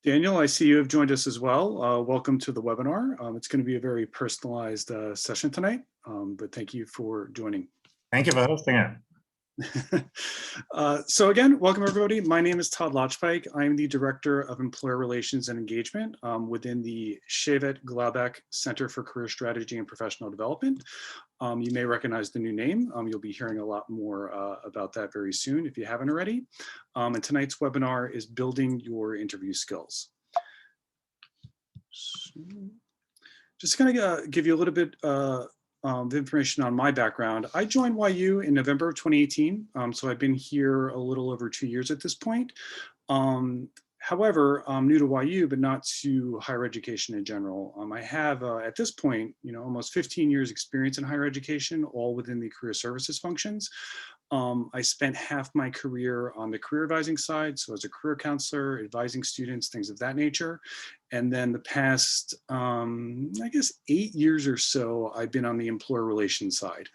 Daniel, I see you have joined us as well. Welcome to the webinar. It's going to be a very personalized session tonight, but thank you for joining. Thank you for hosting it. So again, welcome everybody. My name is Todd Lotchpike. I'm the Director of Employer Relations and Engagement within the Shevet-Glaubeck Center for Career Strategy and Professional Development. You may recognize the new name. You'll be hearing a lot more about that very soon if you haven't already. And tonight's webinar is Building Your Interview Skills. So, just kind of give you a little bit the information on my background. I joined YU in November of 2018, so I've been here a little over 2 years at this point. However, I'm new to YU, but not to higher education in general. I have, at this point, almost 15 years experience in higher education, all within the career services functions. I spent half my career on the career advising side, so as a career counselor, advising students, things of that nature. And then the past, I guess, 8 years or so, I've been on the employer relations side.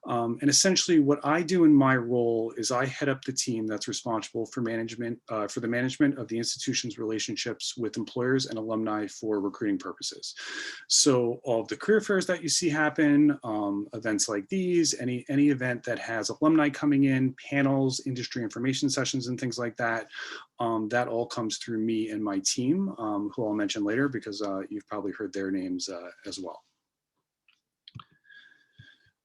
And essentially what I do in my role is I head up the team that's responsible for management, for the management of the institution's relationships with employers and alumni for recruiting purposes. So all of the career fairs that you see happen, events like these, any event that has alumni coming in, panels, industry information sessions, and things like that, that all comes through me and my team, who I'll mention later because you've probably heard their names as well.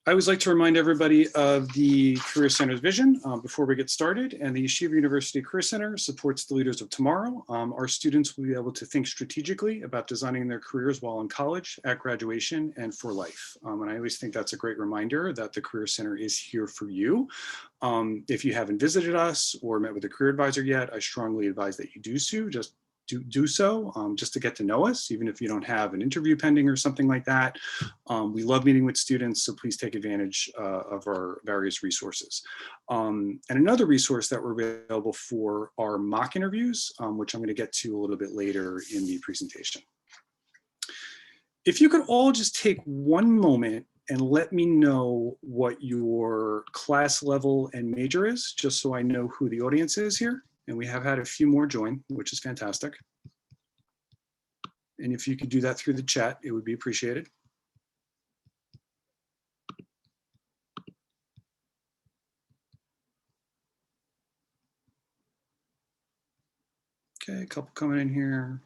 I always like to remind everybody of the Career Center's vision before we get started, and the Yeshiva University Career Center supports the leaders of tomorrow. Our students will be able to think strategically about designing their careers while in college, at graduation, and for life. And I always think that's a great reminder that the Career Center is here for you. If you haven't visited us or met with a career advisor yet, I strongly advise that you do so. Do so just to get to know us, even if you don't have an interview pending or something like that. We love meeting with students, so please take advantage of our various resources. And another resource that we're available for are mock interviews, which I'm going to get to a little bit later in the presentation. If you could all just take one moment and let me know what your class level and major is, just so I know who the audience is here. And we have had a few more join, which is fantastic. And if you could do that through the chat, it would be appreciated. Okay, a couple coming in here.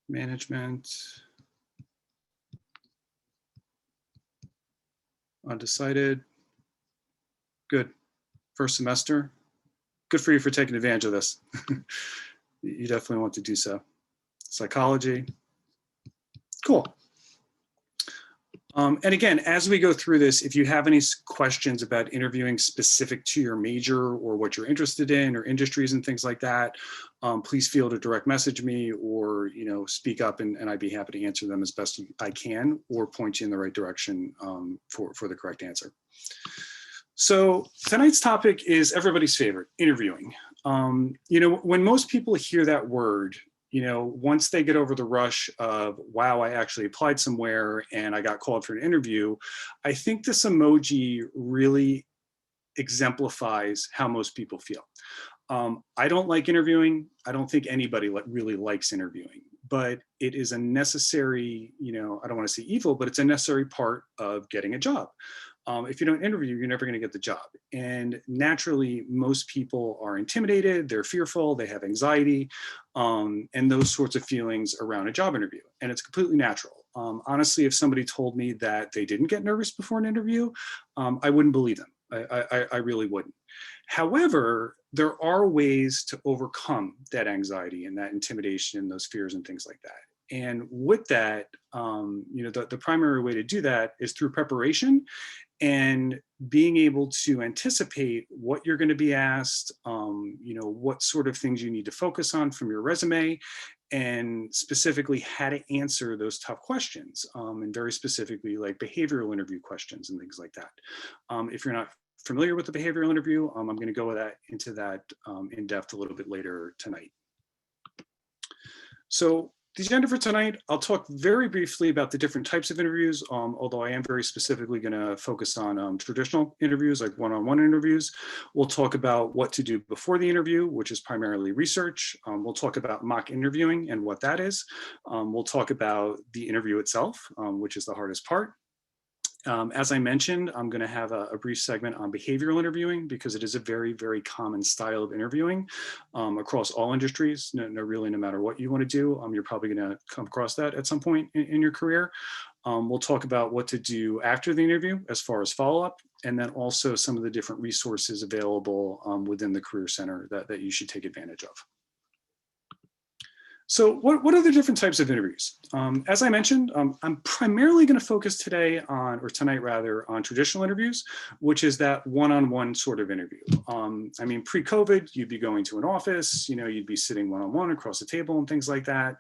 Management. Undecided. Good. First semester. Good for you for taking advantage of this. You definitely want to do so. Psychology. Cool. And again, as we go through this, if you have any questions about interviewing specific to your major or what you're interested in or industries and things like that, please feel to direct message me or speak up and I'd be happy to answer them as best I can or point you in the right direction for the correct answer. So tonight's topic is everybody's favorite, interviewing. When most people hear that word, once they get over the rush of, wow, I actually applied somewhere and I got called for an interview, I think this emoji really exemplifies how most people feel. I don't like interviewing. I don't think anybody really likes interviewing, but it is a necessary, I don't want to say evil, but it's a necessary part of getting a job. If you don't interview, you're never going to get the job. And naturally, most people are intimidated, they're fearful, they have anxiety, and those sorts of feelings around a job interview. And it's completely natural. Honestly, if somebody told me that they didn't get nervous before an interview, I wouldn't believe them. I really wouldn't. However, there are ways to overcome that anxiety and that intimidation and those fears and things like that. And with that, the primary way to do that is through preparation and being able to anticipate what you're going to be asked, what sort of things you need to focus on from your resume, and specifically how to answer those tough questions, and very specifically like behavioral interview questions and things like that. If you're not familiar with the behavioral interview, I'm going to go into that in depth a little bit later tonight. So The agenda for tonight, I'll talk very briefly about the different types of interviews, although I am very specifically going to focus on traditional interviews, like one-on-one interviews. We'll talk about what to do before the interview, which is primarily research. We'll talk about mock interviewing and what that is. We'll talk about the interview itself, which is the hardest part. As I mentioned, I'm going to have a brief segment on behavioral interviewing because it is a very, very common style of interviewing across all industries. Really, no matter what you want to do, you're probably going to come across that at some point in your career. We'll talk about what to do after the interview as far as follow-up, and then also some of the different resources available within the Career Center that you should take advantage of. So what are the different types of interviews? As I mentioned, I'm primarily going to focus today on, or tonight rather, on traditional interviews, which is that one-on-one sort of interview. I mean, pre-COVID, you'd be going to an office, you'd be sitting one-on-one across the table and things like that.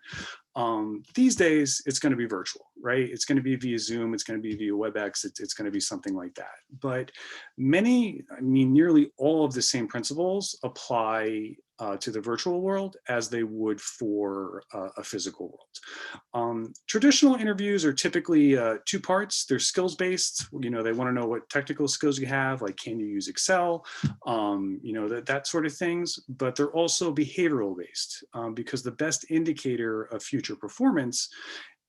These days, it's going to be virtual, right? It's going to be via Zoom, it's going to be via WebEx, it's going to be something like that. But nearly all of the same principles apply to the virtual world as they would for a physical world. Traditional interviews are typically two parts. They're skills-based. They want to know what technical skills you have, like can you use Excel, that sort of things. But they're also behavioral-based because the best indicator of future performance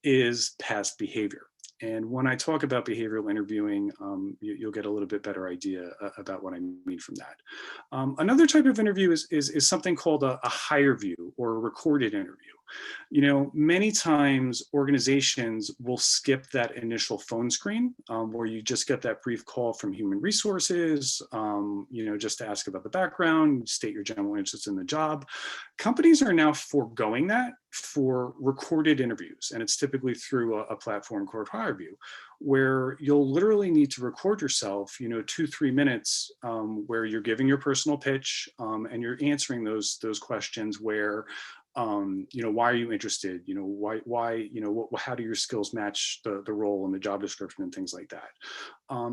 is past behavior. And when I talk about behavioral interviewing, you'll get a little bit better idea about what I mean from that. Another type of interview is something called a higher view or a recorded interview. Many times organizations will skip that initial phone screen where you just get that brief call from human resources, just to ask about the background, state your general interest in the job. Companies are now foregoing that for recorded interviews, and it's typically through a platform called HireVue, where you'll literally need to record yourself, 2-3 minutes, where you're giving your personal pitch and you're answering those questions where, why are you interested? Why, how do your skills match the role and the job description and things like that?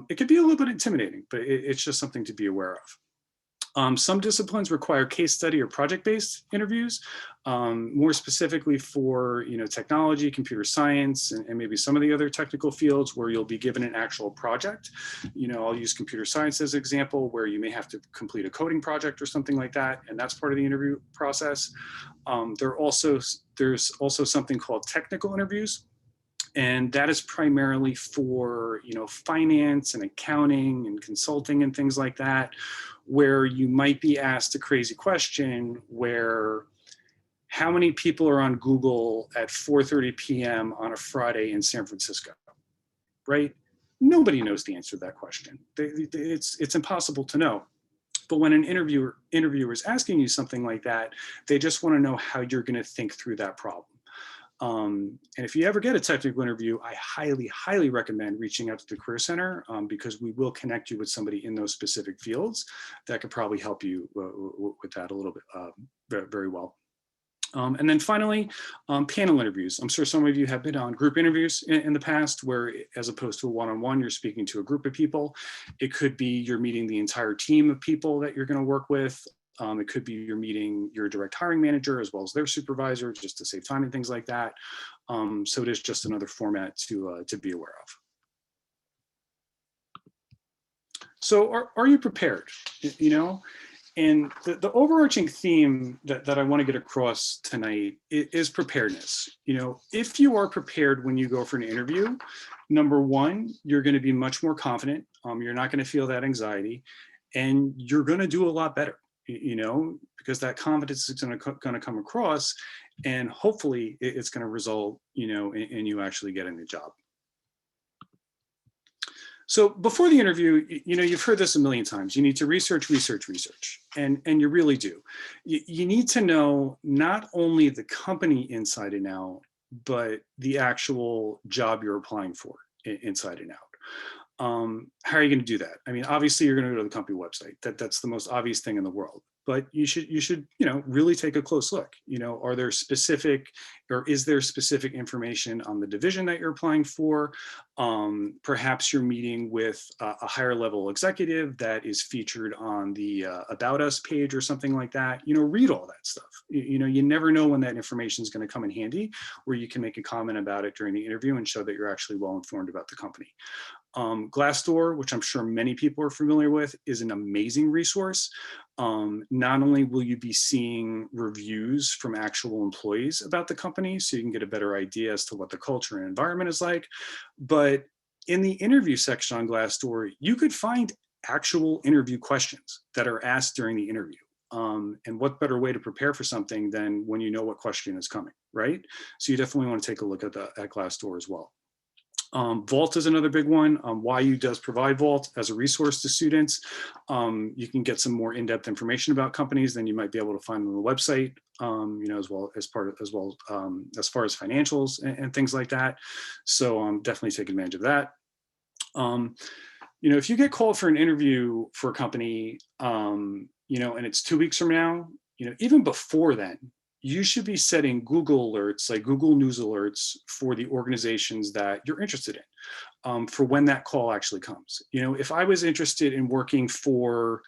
It could be a little bit intimidating, but it's just something to be aware of. Some disciplines require case study or project-based interviews, more specifically for technology, computer science, and maybe some of the other technical fields where you'll be given an actual project. I'll use computer science as an example, where you may have to complete a coding project or something like that, and that's part of the interview process. There's also something called technical interviews. And that is primarily for, finance and accounting and consulting and things like that, where you might be asked a crazy question where, how many people are on Google at 4:30 p.m. on a Friday in San Francisco, right? Nobody knows the answer to that question. It's impossible to know. But when an interviewer is asking you something like that, they just want to know how you're going to think through that problem. And if you ever get a technical interview, I highly, highly recommend reaching out to the Career Center because we will connect you with somebody in those specific fields that could probably help you with that a little bit very, very well. And then finally, panel interviews. I'm sure some of you have been on group interviews in the past where, as opposed to a one-on-one, you're speaking to a group of people. It could be you're meeting the entire team of people that you're going to work with. It could be you're meeting your direct hiring manager as well as their supervisor, just to save time and things like that. So it is just another format to be aware of. So are you prepared? And the overarching theme that I want to get across tonight is preparedness. If you are prepared when you go for an interview, number one, you're going to be much more confident. You're not going to feel that anxiety, and you're going to do a lot better. Because that confidence is going to come across, and hopefully it's going to result, in you actually getting the job. So before the interview, you've heard this a million times. You need to research, and you really do. You need to know not only the company inside and out, but the actual job you're applying for inside and out. How are you going to do that? I mean, obviously you're going to go to the company website. That's the most obvious thing in the world. But you should really take a close look. Are there specific, or is there specific information on the division that you're applying for? Perhaps you're meeting with a higher level executive that is featured on the About Us page or something like that. Read all that stuff. You never know when that information is going to come in handy, where you can make a comment about it during the interview and show that you're actually well informed about the company. Glassdoor, which I'm sure many people are familiar with, is an amazing resource. Not only will you be seeing reviews from actual employees about the company, so you can get a better idea as to what the culture and environment is like, but in the interview section on Glassdoor, you could find actual interview questions that are asked during the interview. And what better way to prepare for something than when you know what question is coming, right? So you definitely want to take a look at Glassdoor as well. Vault is another big one. YU does provide Vault as a resource to students. You can get some more in-depth information about companies than you might be able to find on the website, as far as financials and things like that. So definitely take advantage of that. If you get called for an interview for a company, and it's 2 weeks from now, even before then, you should be setting Google alerts, like Google News alerts, for the organizations that you're interested in, for when that call actually comes. If I was interested in working for,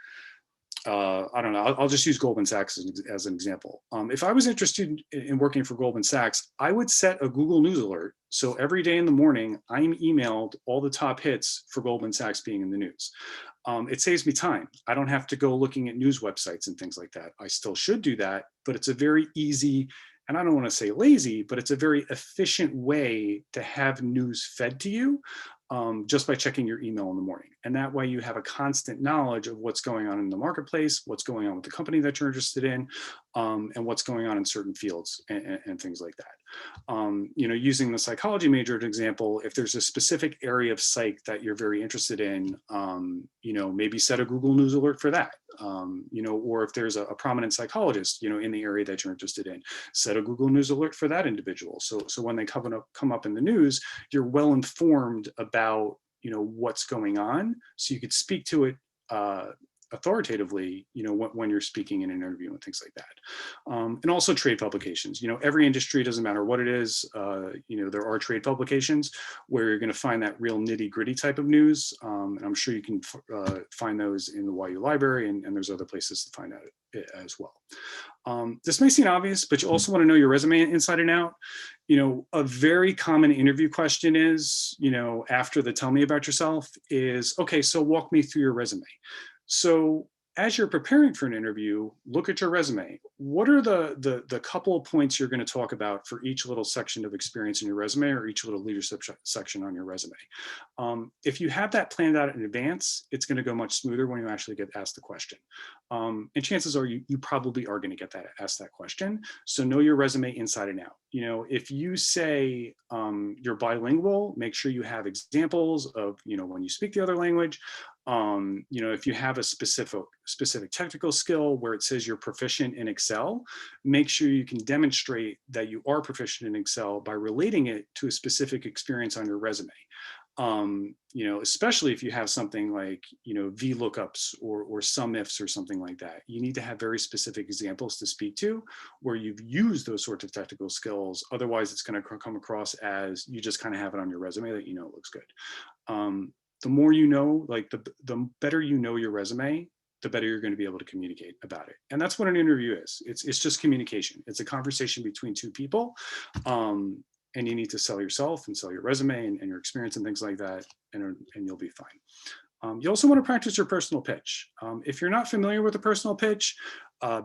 I don't know, I'll just use Goldman Sachs as an example. If I was interested in working for Goldman Sachs, I would set a Google News alert. So every day in the morning, I'm emailed all the top hits for Goldman Sachs being in the news. It saves me time. I don't have to go looking at news websites and things like that. I still should do that, but it's a very easy, and I don't want to say lazy, but it's a very efficient way to have news fed to you, just by checking your email in the morning. And that way you have a constant knowledge of what's going on in the marketplace, what's going on with the company that you're interested in, and what's going on in certain fields and things like that. Using the psychology major as an example, if there's a specific area of psych that you're very interested in, maybe set a Google News alert for that. Or if there's a prominent psychologist, in the area that you're interested in, set a Google News alert for that individual. So when they come up in the news, you're well informed about, what's going on, so you could speak to it authoritatively, when you're speaking in an interview and things like that. And also trade publications. Every industry, doesn't matter what it is, there are trade publications where you're going to find that real nitty gritty type of news. And I'm sure you can find those in the YU library, and there's other places to find out it as well. This may seem obvious, but you also want to know your resume inside and out. A very common interview question is, after the tell me about yourself, is, okay, so walk me through your resume. So as you're preparing for an interview, look at your resume. What are the couple of points you're going to talk about for each little section of experience in your resume, or each little leadership section on your resume? If you have that planned out in advance, it's going to go much smoother when you actually get asked the question. And chances are you probably are going to get asked that question. So know your resume inside and out. If you say you're bilingual, make sure you have examples of, when you speak the other language. If you have a specific technical skill where it says you're proficient in Excel, make sure you can demonstrate that you are proficient in Excel by relating it to a specific experience on your resume. Especially if you have something like, VLOOKUPs or SUMIFs or something like that. You need to have very specific examples to speak to where you've used those sorts of technical skills. Otherwise, it's going to come across as you just kind of have it on your resume that it looks good. The more you know, like the better you know your resume, the better you're going to be able to communicate about it. And that's what an interview is. It's just communication. It's a conversation between two people. And you need to sell yourself and sell your resume and your experience and things like that, and you'll be fine. You also want to practice your personal pitch. If you're not familiar with a personal pitch,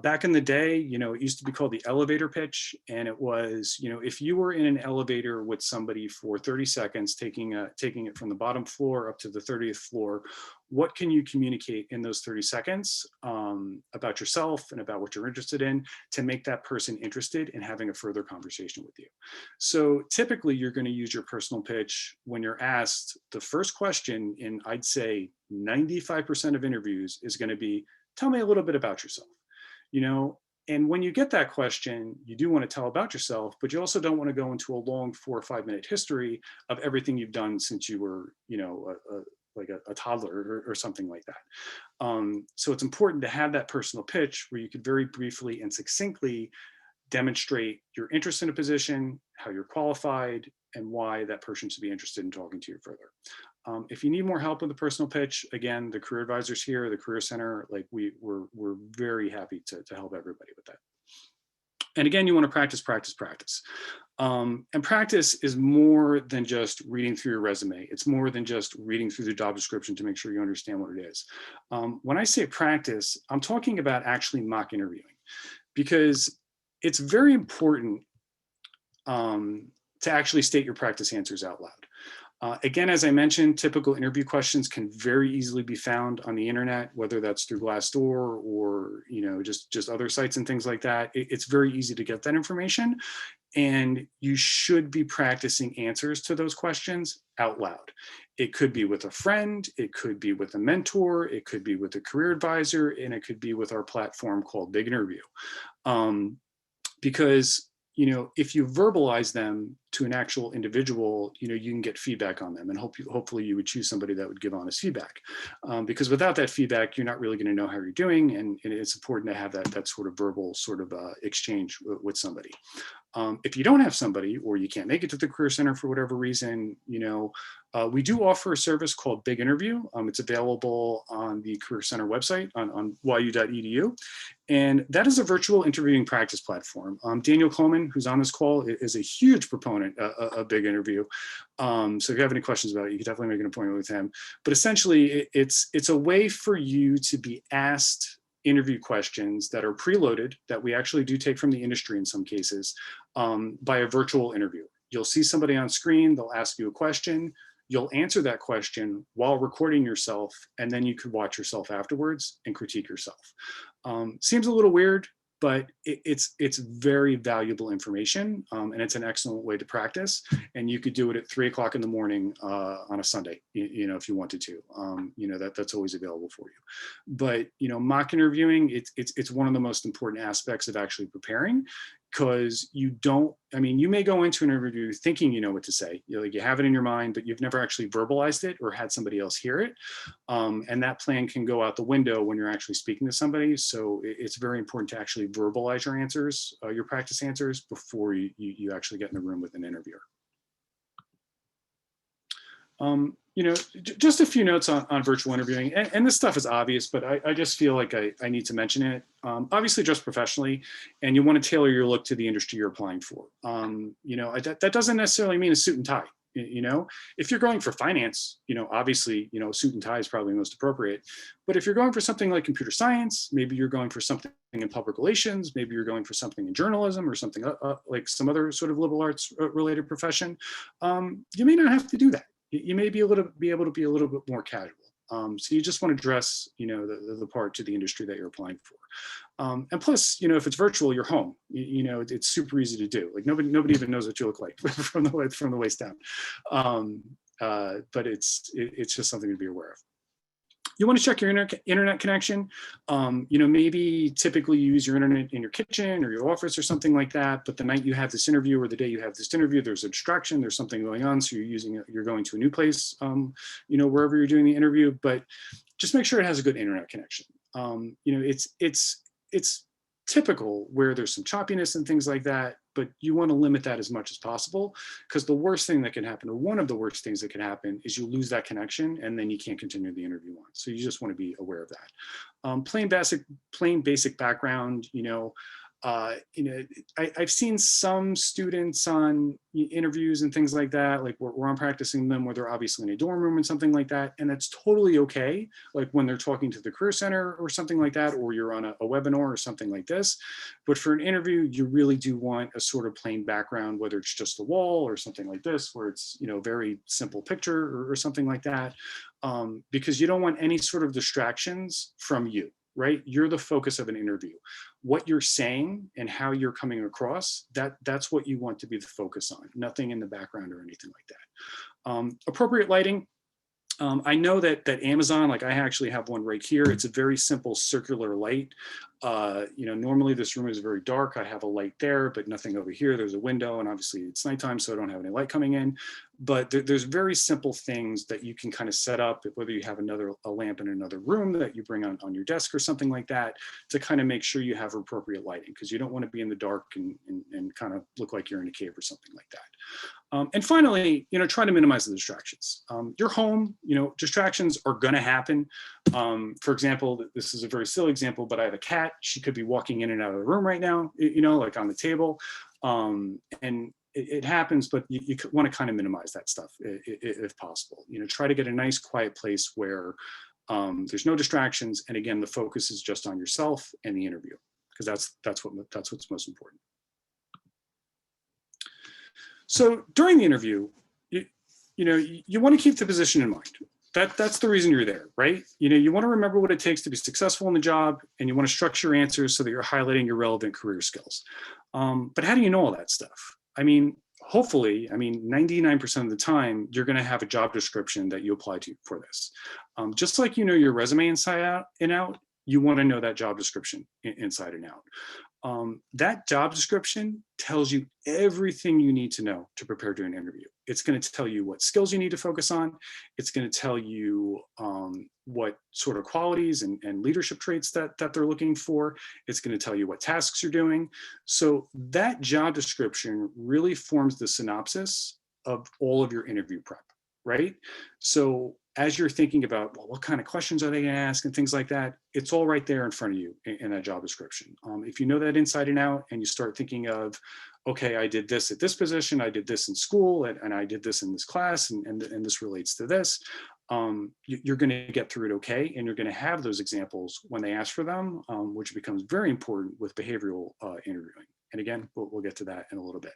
back in the day, it used to be called the elevator pitch. And it was, if you were in an elevator with somebody for 30 seconds, taking it from the bottom floor up to the 30th floor, what can you communicate in those 30 seconds about yourself and about what you're interested in to make that person interested in having a further conversation with you? So typically you're going to use your personal pitch when you're asked the first question in, I'd say 95% of interviews, is going to be, tell me a little bit about yourself. And when you get that question, you do want to tell about yourself, but you also don't want to go into a long 4 or 5 minute history of everything you've done since you were, like a toddler or something like that. So it's important to have that personal pitch where you could very briefly and succinctly demonstrate your interest in a position, how you're qualified, and why that person should be interested in talking to you further. If you need more help with the personal pitch, again, the career advisors here, the Career Center, like we're very happy to help everybody with that. And again, you want to practice, practice, practice. And practice is more than just reading through your resume. It's more than just reading through the job description to make sure you understand what it is. When I say practice, I'm talking about actually mock interviewing, because it's very important to actually state your practice answers out loud. Again, as I mentioned, typical interview questions can very easily be found on the internet, whether that's through Glassdoor or just other sites and things like that. It's very easy to get that information, and you should be practicing answers to those questions out loud. It could be with a friend, it could be with a mentor, it could be with a career advisor, and it could be with our platform called Big Interview. Because if you verbalize them to an actual individual, you can get feedback on them, and hopefully you would choose somebody that would give honest feedback. Because without that feedback, you're not really going to know how you're doing, and it's important to have that sort of verbal exchange with somebody. If you don't have somebody, or you can't make it to the Career Center for whatever reason, we do offer a service called Big Interview. It's available on the Career Center website on yu.edu. And that is a virtual interviewing practice platform. Daniel Coleman, who's on this call, is a huge proponent of Big Interview. So if you have any questions about it, you can definitely make an appointment with him. But essentially, it's a way for you to be asked interview questions that are preloaded, that we actually do take from the industry in some cases, by a virtual interview. You'll see somebody on screen, they'll ask you a question, you'll answer that question while recording yourself, and then you could watch yourself afterwards and critique yourself. Seems a little weird, but it's very valuable information, and it's an excellent way to practice. And you could do it at 3 o'clock in the morning on a Sunday, if you wanted to. That's always available for you. But mock interviewing, it's one of the most important aspects of actually preparing, because you may go into an interview thinking you know what to say, you have it in your mind, but you've never actually verbalized it or had somebody else hear it. And that plan can go out the window when you're actually speaking to somebody. So it's very important to actually verbalize your answers, your practice answers, before you actually get in the room with an interviewer. Just a few notes on virtual interviewing, and this stuff is obvious, but I just feel like I need to mention it. Obviously, dress professionally, and you want to tailor your look to the industry you're applying for. That doesn't necessarily mean a suit and tie. If you're going for finance, obviously, a suit and tie is probably most appropriate. But if you're going for something like computer science, maybe you're going for something in public relations, maybe you're going for something in journalism or something like some other sort of liberal arts related profession, you may not have to do that. You may be able to be a little bit more casual. So you just want to dress, the part to the industry that you're applying for. And plus, if it's virtual, you're home. It's super easy to do. Like nobody even knows what you look like from the waist down. But it's just something to be aware of. You want to check your internet connection. Maybe typically you use your internet in your kitchen or your office or something like that. But the night you have this interview, or the day you have this interview, there's a distraction. There's something going on, so you're going to a new place. Wherever you're doing the interview. But just make sure it has a good internet connection. It's typical where there's some choppiness and things like that, but you want to limit that as much as possible, because the worst thing that can happen, or one of the worst things that can happen, is you lose that connection and then you can't continue the interview on. So you just want to be aware of that. Plain basic background, I've seen some students on interviews and things like that, like where I'm practicing them, where they're obviously in a dorm room and something like that. And that's totally okay. Like when they're talking to the Career Center or something like that, or you're on a webinar or something like this. But for an interview, you really do want a sort of plain background, whether it's just a wall or something like this, where it's, very simple picture or something like that. Because you don't want any sort of distractions from you. Right? You're the focus of an interview. What you're saying and how you're coming across, that's what you want to be the focus on, nothing in the background or anything like that. Appropriate lighting. I know that Amazon, like I actually have one right here. It's a very simple circular light. Normally this room is very dark. I have a light there, but nothing over here. There's a window, and obviously it's nighttime, so I don't have any light coming in. but there's very simple things that you can kind of set up, whether you have a lamp in another room that you bring on your desk or something like that, to kind of make sure you have appropriate lighting, because you don't want to be in the dark and kind of look like you're in a cave or something like that. And finally, try to minimize the distractions. Your home, distractions are going to happen. For example, this is a very silly example, but I have a cat. She could be walking in and out of the room right now, like on the table. And it happens, but you want to kind of minimize that stuff if possible. Try to get a nice quiet place where there's no distractions. And again, the focus is just on yourself and the interview, because that's what's most important. So during the interview, you want to keep the position in mind. That's the reason you're there, right? You want to remember what it takes to be successful in the job, and you want to structure your answers so that you're highlighting your relevant career skills. But how do you know all that stuff? Hopefully, 99% of the time, you're going to have a job description that you apply to for this. Just like your resume inside and out, you want to know that job description inside and out. That job description tells you everything you need to know to prepare to an interview. It's going to tell you what skills you need to focus on. It's going to tell you what sort of qualities and leadership traits that they're looking for. It's going to tell you what tasks you're doing. So that job description really forms the synopsis of all of your interview prep, right? So as you're thinking about, well, what kind of questions are they going to ask and things like that, it's all right there in front of you in that job description. If you know that inside and out, and you start thinking of, okay, I did this at this position, I did this in school, and I did this in this class, and this relates to this, you're going to get through it okay, and you're going to have those examples when they ask for them, which becomes very important with behavioral interviewing. And again, we'll get to that in a little bit.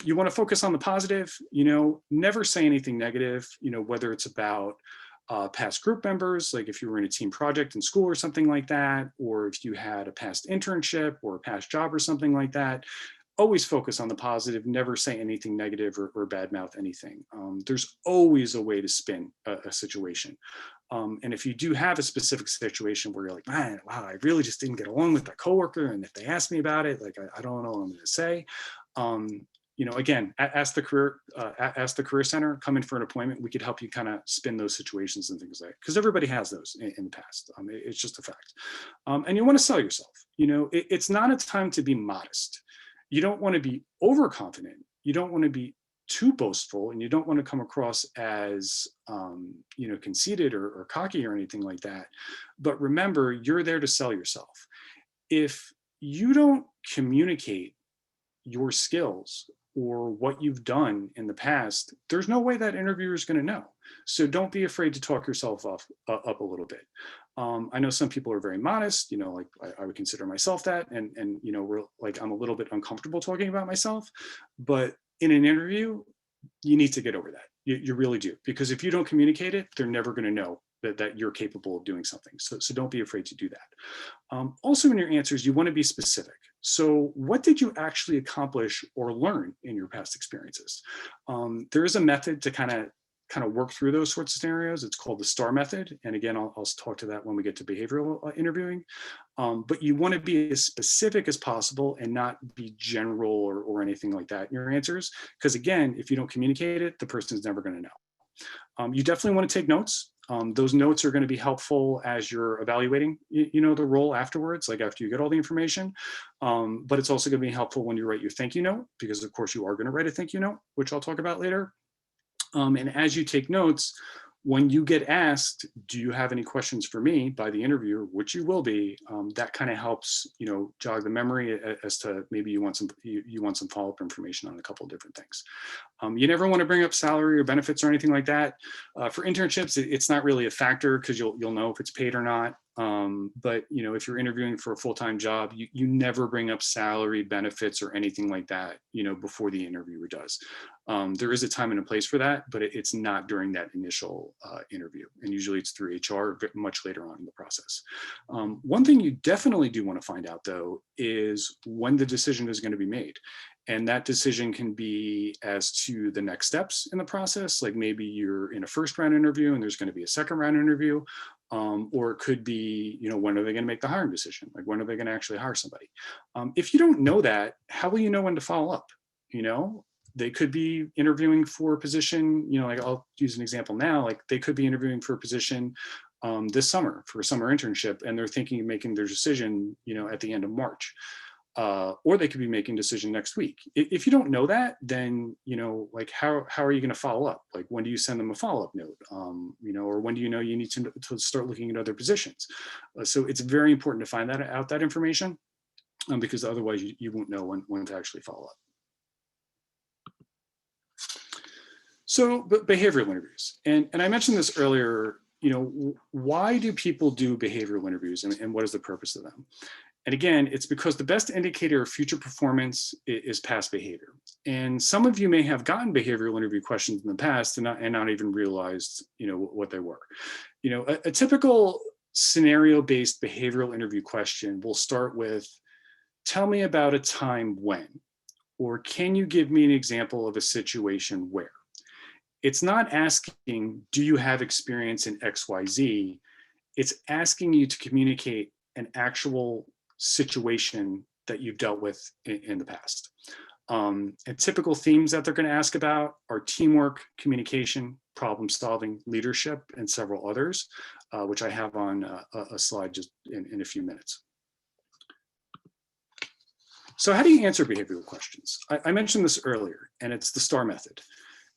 You want to focus on the positive, never say anything negative, whether it's about past group members, like if you were in a team project in school or something like that, or if you had a past internship or a past job or something like that. Always focus on the positive, never say anything negative or badmouth anything. There's always a way to spin a situation. And if you do have a specific situation where you're like, man, wow, I really just didn't get along with that coworker, and if they ask me about it, like, I don't know what I'm going to say. Again, ask the career center, come in for an appointment. We could help you kind of spin those situations and things like that, because everybody has those in the past. It's just a fact. And you want to sell yourself. It's not a time to be modest. You don't want to be overconfident. You don't want to be too boastful, and you don't want to come across as conceited or cocky or anything like that. But remember, you're there to sell yourself. If you don't communicate your skills or what you've done in the past, there's no way that interviewer is going to know. So don't be afraid to talk yourself up a little bit. I know some people are very modest, like I would consider myself that. And we're like, I'm a little bit uncomfortable talking about myself, but in an interview, you need to get over that. You really do, because if you don't communicate it, they're never going to know that you're capable of doing something. So don't be afraid to do that. Also, in your answers, you want to be specific. So what did you actually accomplish or learn in your past experiences? There is a method to kind of work through those sorts of scenarios. It's called the STAR method. And again, I'll talk to that when we get to behavioral interviewing. But you want to be as specific as possible and not be general or anything like that in your answers. Because again, if you don't communicate it, the person's never going to know. You definitely want to take notes. Those notes are going to be helpful as you're evaluating, the role afterwards, like after you get all the information. But it's also going to be helpful when you write your thank you note, because of course you are going to write a thank you note, which I'll talk about later. And as you take notes, when you get asked, do you have any questions for me by the interviewer, which you will be, that kind of helps, jog the memory as to maybe you want some follow-up information on a couple of different things. You never want to bring up salary or benefits or anything like that. For internships, it's not really a factor, because you'll know if it's paid or not. But if you're interviewing for a full-time job, you never bring up salary, benefits, or anything like that, before the interviewer does. There is a time and a place for that, but it's not during that initial interview. And usually it's through HR much later on in the process. One thing you definitely do want to find out, though, is when the decision is going to be made. And that decision can be as to the next steps in the process. Like maybe you're in a first round interview and there's going to be a second round interview. Or it could be, when are they going to make the hiring decision? Like, when are they going to actually hire somebody? If you don't know that, how will you know when to follow up? They could be interviewing for a position, you know, like I'll use an example now, like they could be interviewing for a position this summer for a summer internship, and they're thinking of making their decision, you know, at the end of March. Or they could be making a decision next week. If you don't know that, then, you know, like how are you going to follow up? Like when do you send them a follow-up note? You know, or when do you know you need to start looking at other positions? So it's very important to find that information, because otherwise you won't know when to actually follow up. So, but behavioral interviews, and I mentioned this earlier, you know, why do people do behavioral interviews, and what is the purpose of them? And again, it's because the best indicator of future performance is past behavior. And some of you may have gotten behavioral interview questions in the past and not even realized, you know, what they were. You know, a typical scenario-based behavioral interview question will start with, tell me about a time when, or can you give me an example of a situation where? It's not asking, do you have experience in XYZ? It's asking you to communicate an actual situation that you've dealt with in the past. And typical themes that they're going to ask about are teamwork, communication, problem solving, leadership, and several others, which I have on a slide just in a few minutes. So how do you answer behavioral questions? I mentioned this earlier, and it's the STAR method.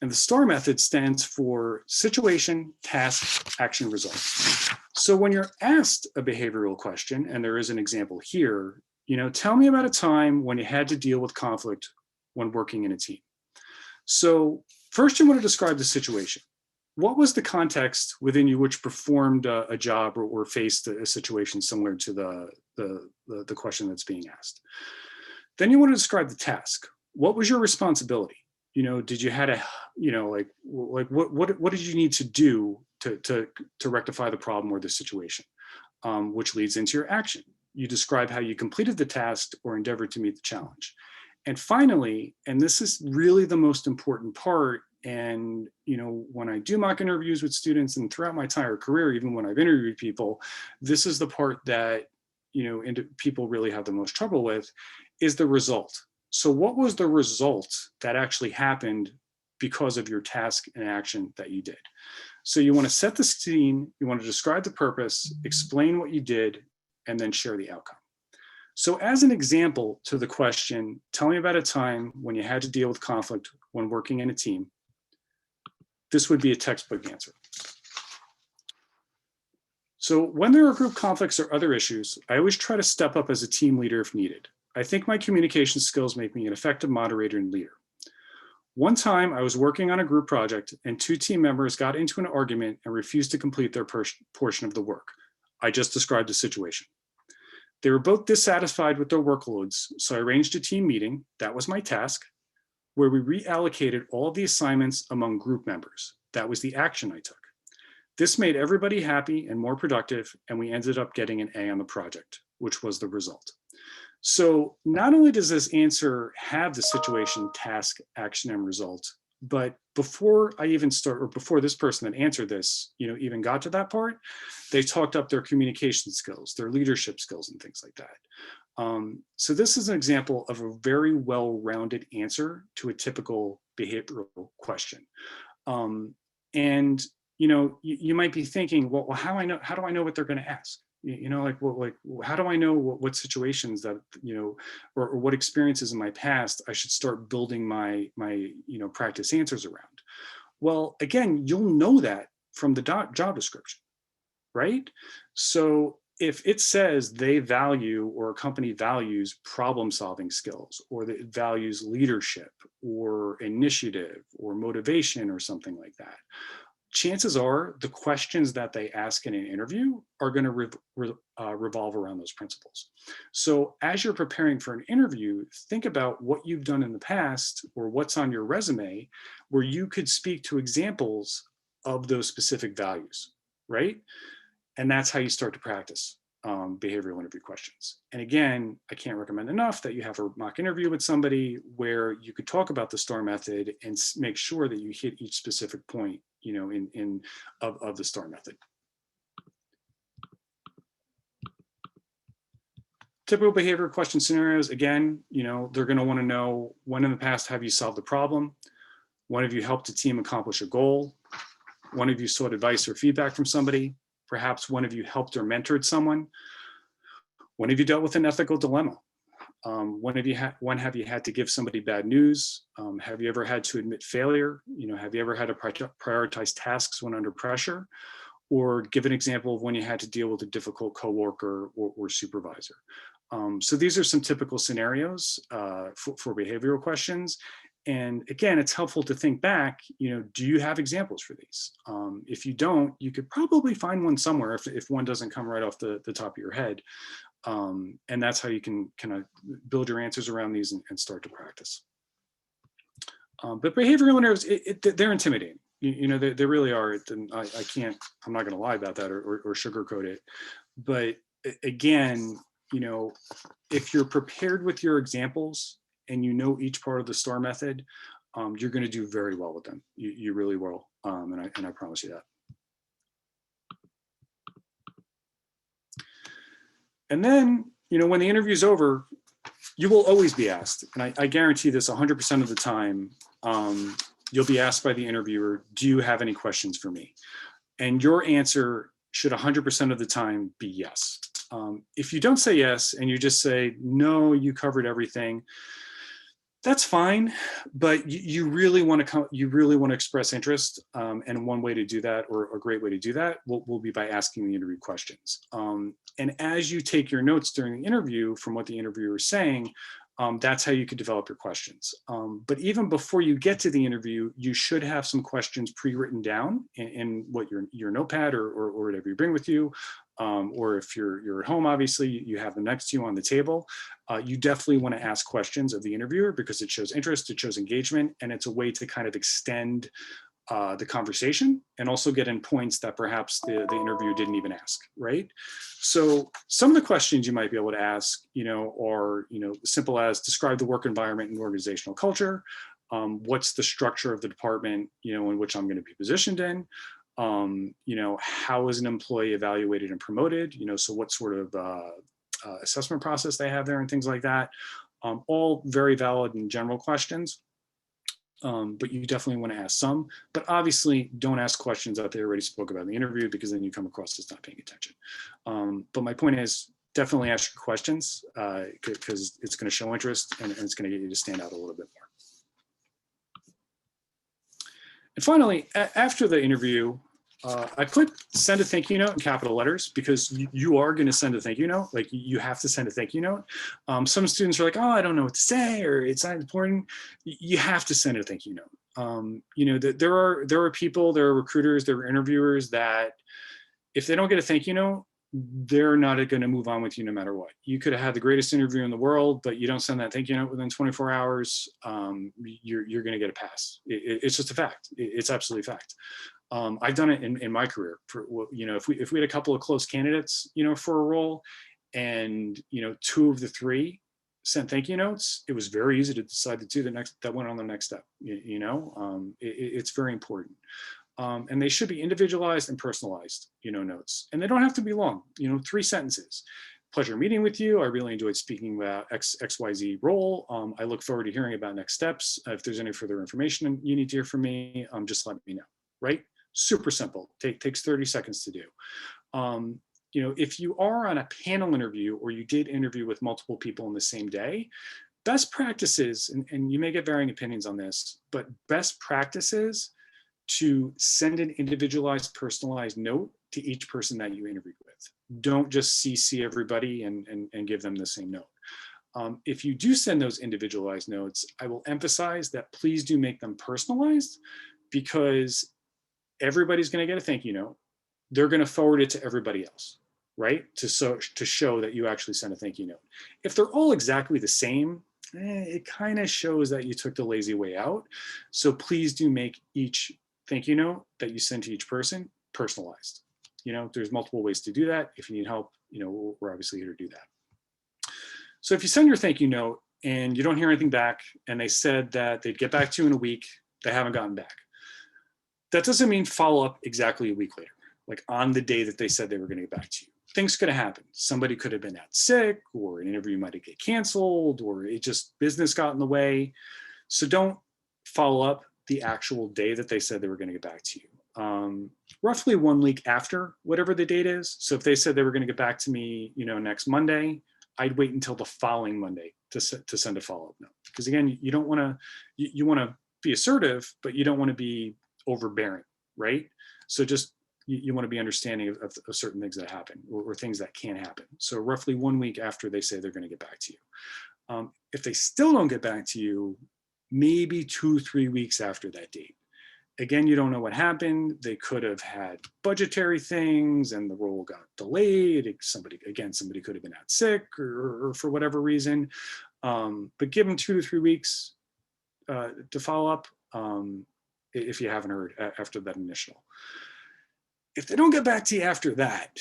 And the STAR method stands for situation, task, action, result. So when you're asked a behavioral question, and there is an example here, you know, tell me about a time when you had to deal with conflict when working in a team. So first you want to describe the situation. What was the context within you which performed a job or faced a situation similar to the question that's being asked? Then you want to describe the task. What was your responsibility? You know, did you had a, you know, like what did you need to do to rectify the problem or the situation, which leads into your action. You describe how you completed the task or endeavored to meet the challenge. And finally, and this is really the most important part, and you know, when I do mock interviews with students and throughout my entire career, even when I've interviewed people, this is the part that, you know, people really have the most trouble with, is the result. So what was the result that actually happened because of your task and action that you did? So you want to set the scene, you want to describe the purpose, explain what you did, and then share the outcome. So as an example to the question, tell me about a time when you had to deal with conflict when working in a team, this would be a textbook answer. So when there are group conflicts or other issues, I always try to step up as a team leader if needed. I think my communication skills make me an effective moderator and leader. One time I was working on a group project and two team members got into an argument and refused to complete their portion of the work. I just described the situation. They were both dissatisfied with their workloads, so I arranged a team meeting, that was my task, where we reallocated all of the assignments among group members. That was the action I took. This made everybody happy and more productive, and we ended up getting an A on the project, which was the result. So not only does this answer have the situation, task, action, and result, but before I even start, or before this person that answered this, you know, even got to that part, they talked up their communication skills, their leadership skills, and things like that. So this is an example of a very well-rounded answer to a typical behavioral question. And you know, you might be thinking, well, how do I know what they're going to ask? You know, like how do I know what situations that, you know, or what experiences in my past I should start building my you know, practice answers around? Well, again, you'll know that from the job description, right? So if it says they value, or a company values, problem solving skills, or that it values leadership or initiative or motivation or something like that, chances are the questions that they ask in an interview are going to revolve around those principles. So as you're preparing for an interview, think about what you've done in the past or what's on your resume where you could speak to examples of those specific values, right? And that's how you start to practice behavioral interview questions. And again, I can't recommend enough that you have a mock interview with somebody where you could talk about the STAR method and make sure that you hit each specific point, you know, of the STAR method. Typical behavior question scenarios, again, they're going to want to know, when in the past have you solved a problem? When have you helped a team accomplish a goal? When have you sought advice or feedback from somebody? Perhaps when have you helped or mentored someone? When have you dealt with an ethical dilemma? When have you had to give somebody bad news? Have you ever had to admit failure? Have you ever had to prioritize tasks when under pressure? Or give an example of when you had to deal with a difficult coworker or supervisor. So these are some typical scenarios for behavioral questions. And again, it's helpful to think back, do you have examples for these? If you don't, you could probably find one somewhere if one doesn't come right off the top of your head. And that's how you can kind of build your answers around these and start to practice. But behavioral interviews, they're intimidating. They really are. I'm not going to lie about that or sugarcoat it. But again, if you're prepared with your examples and each part of the STAR method, you're going to do very well with them. You really will. And I promise you that. And then, when the interview's over, you will always be asked, and I guarantee this 100% of the time, you'll be asked by the interviewer, do you have any questions for me? And your answer should 100% of the time be yes. If you don't say yes and you just say, no, you covered everything, that's fine, but you really want to express interest, and one way to do that, or a great way to do that, will be by asking the interview questions. And as you take your notes during the interview from what the interviewer is saying, that's how you could develop your questions. But even before you get to the interview, you should have some questions pre-written down in what your notepad or whatever you bring with you. Or if you're at home, obviously you have them next to you on the table. You definitely want to ask questions of the interviewer because it shows interest, it shows engagement, and it's a way to kind of extend the conversation and also get in points that perhaps the interviewer didn't even ask, right? So some of the questions you might be able to ask, are, simple as describe the work environment and organizational culture. What's the structure of the department, in which I'm going to be positioned in? How is an employee evaluated and promoted? So what sort of assessment process they have there and things like that. All very valid and general questions. But you definitely want to ask some, but obviously don't ask questions that they already spoke about in the interview, because then you come across as not paying attention. But my point is, definitely ask your questions because it's going to show interest and it's going to get you to stand out a little bit more. And finally, after the interview, I put send a thank you note in capital letters because you are going to send a thank you note. Like you have to send a thank you note. Some students are like, oh, I don't know what to say, or it's not important. You have to send a thank you note. There are people, there are recruiters, there are interviewers that if they don't get a thank you note, they're not going to move on with you no matter what. You could have had the greatest interview in the world, but you don't send that thank you note within 24 hours, you're going to get a pass. It's just a fact. It's absolutely a fact. I've done it in my career. If we had a couple of close candidates, for a role, and 2 of the 3 sent thank you notes, it was very easy to decide the 2 that went on the next step. It's very important. And they should be individualized and personalized, notes. And they don't have to be long, 3 sentences. Pleasure meeting with you. I really enjoyed speaking about XYZ role. I look forward to hearing about next steps. If there's any further information you need to hear from me, just let me know, right? Super simple, takes 30 seconds to do. If you are on a panel interview or you did interview with multiple people in the same day, best practices, and you may get varying opinions on this, but best practices to send an individualized, personalized note to each person that you interviewed with. Don't just CC everybody and give them the same note. If you do send those individualized notes, I will emphasize that please do make them personalized, because everybody's going to get a thank you note. They're going to forward it to everybody else, right? To show that you actually sent a thank you note. If they're all exactly the same, it kind of shows that you took the lazy way out. So please do make each thank you note that you send to each person personalized. There's multiple ways to do that. If you need help, we're obviously here to do that. So if you send your thank you note and you don't hear anything back, and they said that they'd get back to you in a week, they haven't gotten back. That doesn't mean follow up exactly a week later, like on the day that they said they were going to get back to you. things could have happened. Somebody could have been out sick, or an interview might get canceled, or it just business got in the way. So don't follow up the actual day that they said they were going to get back to you. Roughly 1 week after whatever the date is. So if they said they were going to get back to me, next Monday, I'd wait until the following Monday to send a follow-up note. Because again, you don't want to, you want to be assertive, but you don't want to be overbearing, right? So just, you want to be understanding of certain things that happen, or things that can happen. So roughly 1 week after they say they're going to get back to you. If they still don't get back to you, maybe 2-3 weeks after that date. Again, you don't know what happened. They could have had budgetary things and the role got delayed. Somebody could have been out sick or for whatever reason. But give them 2 to 3 weeks to follow up if you haven't heard after that initial. If they don't get back to you after that,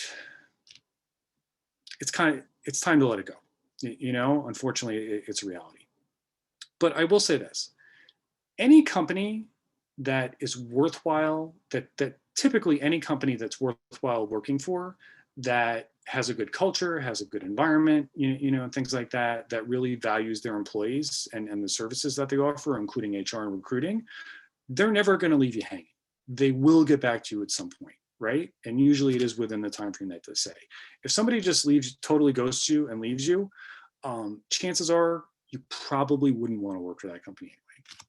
it's time to let it go. Unfortunately, it's reality. But I will say this, any company that is worthwhile, that typically any company that's worthwhile working for, that has a good culture, has a good environment, and things like that, that really values their employees and the services that they offer, including HR and recruiting, they're never going to leave you hanging. They will get back to you at some point, right? And usually it is within the time frame that they say. If somebody just totally ghosts you and leaves you, chances are you probably wouldn't want to work for that company anyway.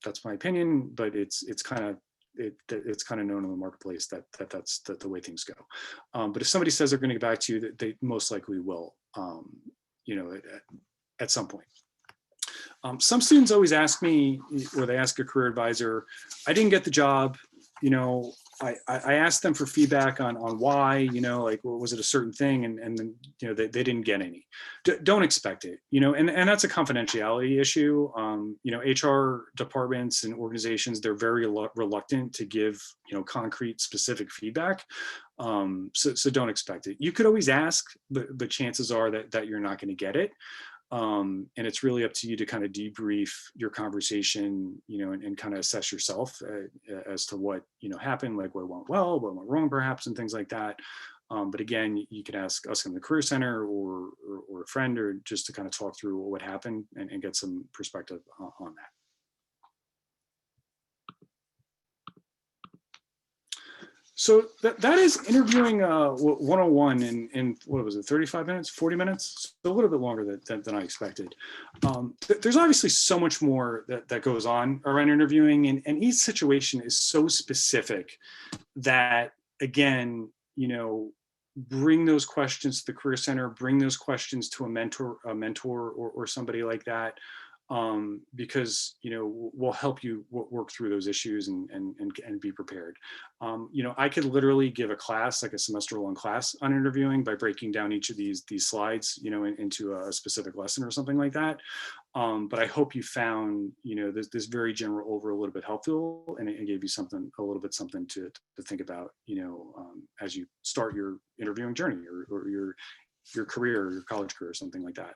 That's my opinion, but it's kind of known in the marketplace that's the way things go. But if somebody says they're going to get back to you, they most likely will, at some point. Some students always ask me, or they ask a career advisor, I didn't get the job, I asked them for feedback on why, like, was it a certain thing? And then, they didn't get any. Don't expect it, and that's a confidentiality issue. HR departments and organizations, they're very reluctant to give, concrete specific feedback. So don't expect it. You could always ask, but chances are that you're not going to get it. And it's really up to you to kind of debrief your conversation, and kind of assess yourself as to what, happened, like what went well, what went wrong perhaps, and things like that. But again, you can ask us in the Career Center or a friend, or just to kind of talk through what happened and get some perspective on that. So that is interviewing 101 in what was it, 35 minutes, 40 minutes? So a little bit longer than I expected. There's obviously so much more that goes on around interviewing, and each situation is so specific that, again, bring those questions to the Career Center, bring those questions to a mentor or somebody like that. Because we'll help you work through those issues and be prepared. I could literally give a class, like a semester-long class on interviewing, by breaking down each of these slides, into a specific lesson or something like that. But I hope you found this very general over a little bit helpful, and it gave you something to think about, as you start your interviewing journey or your career or your college career or something like that.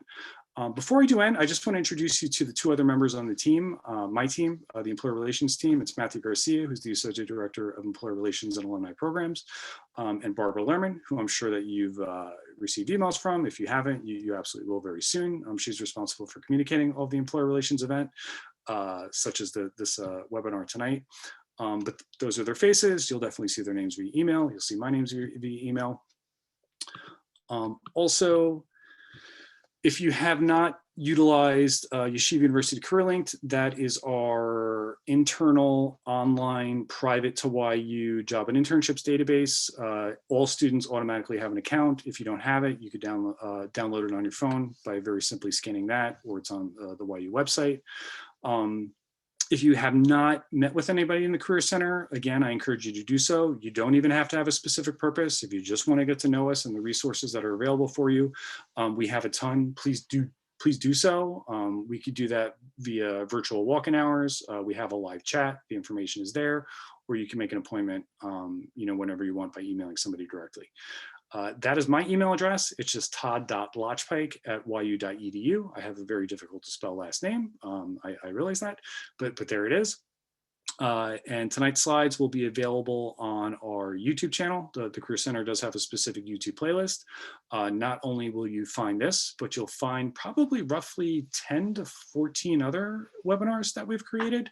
Before I do end, I just want to introduce you to the 2 other members on the team, my team, the Employer Relations team. It's Matthew Garcia, who's the Associate Director of Employer Relations and Alumni Programs, and Barbara Lerman, who I'm sure that you've received emails from. If you haven't, you absolutely will very soon. She's responsible for communicating all the Employer Relations event, such as this webinar tonight. But those are their faces. You'll definitely see their names via email. You'll see my names via email. Also, if you have not utilized Yeshiva University CareerLinkt, that is our internal online private to YU job and internships database. All students automatically have an account. If you don't have it, you could download it on your phone by very simply scanning that, or it's on the YU website. If you have not met with anybody in the Career Center, again, I encourage you to do so. You don't even have to have a specific purpose. If you just want to get to know us and the resources that are available for you, we have a ton. Please do so. We could do that via virtual walk-in hours. We have a live chat. The information is there, or you can make an appointment, whenever you want, by emailing somebody directly. That is my email address. It's just todd.lotchpike@yu.edu. I have a very difficult to spell last name. I realize that, but there it is. And tonight's slides will be available on our YouTube channel. The Career Center does have a specific YouTube playlist. Not only will you find this, but you'll find probably roughly 10 to 14 other webinars that we've created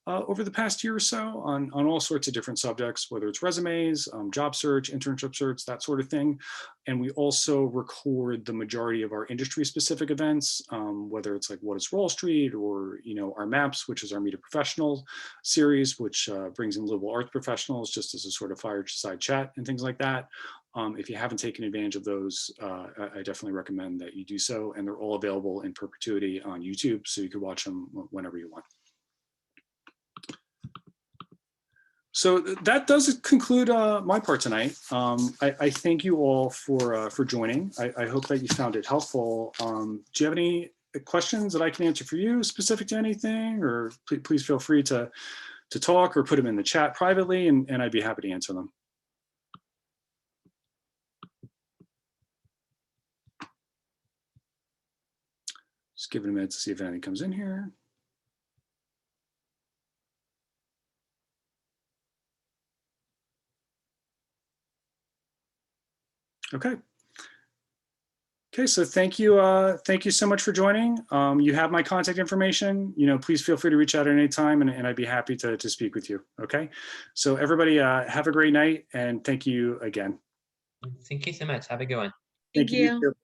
over the past year or so on all sorts of different subjects, whether it's resumes, job search, internship search, that sort of thing. And we also record the majority of our industry specific events, whether it's like What is Wall Street or, our MAPS, which is our Meet a Professional series, which brings in liberal arts professionals just as a sort of fireside chat and things like that. If you haven't taken advantage of those, I definitely recommend that you do so. And they're all available in perpetuity on YouTube, so you can watch them whenever you want. So that does conclude my part tonight. I thank you all for joining. I hope that you found it helpful. Do you have any questions that I can answer for you specific to anything, or please feel free to talk or put them in the chat privately, and I'd be happy to answer them. Just give it a minute to see if anything comes in here. Okay. Okay, so thank you so much for joining. You have my contact information. Please feel free to reach out at any time, and I'd be happy to speak with you. Okay, so everybody have a great night, and thank you again. Thank you so much. Have a good one. Thank you.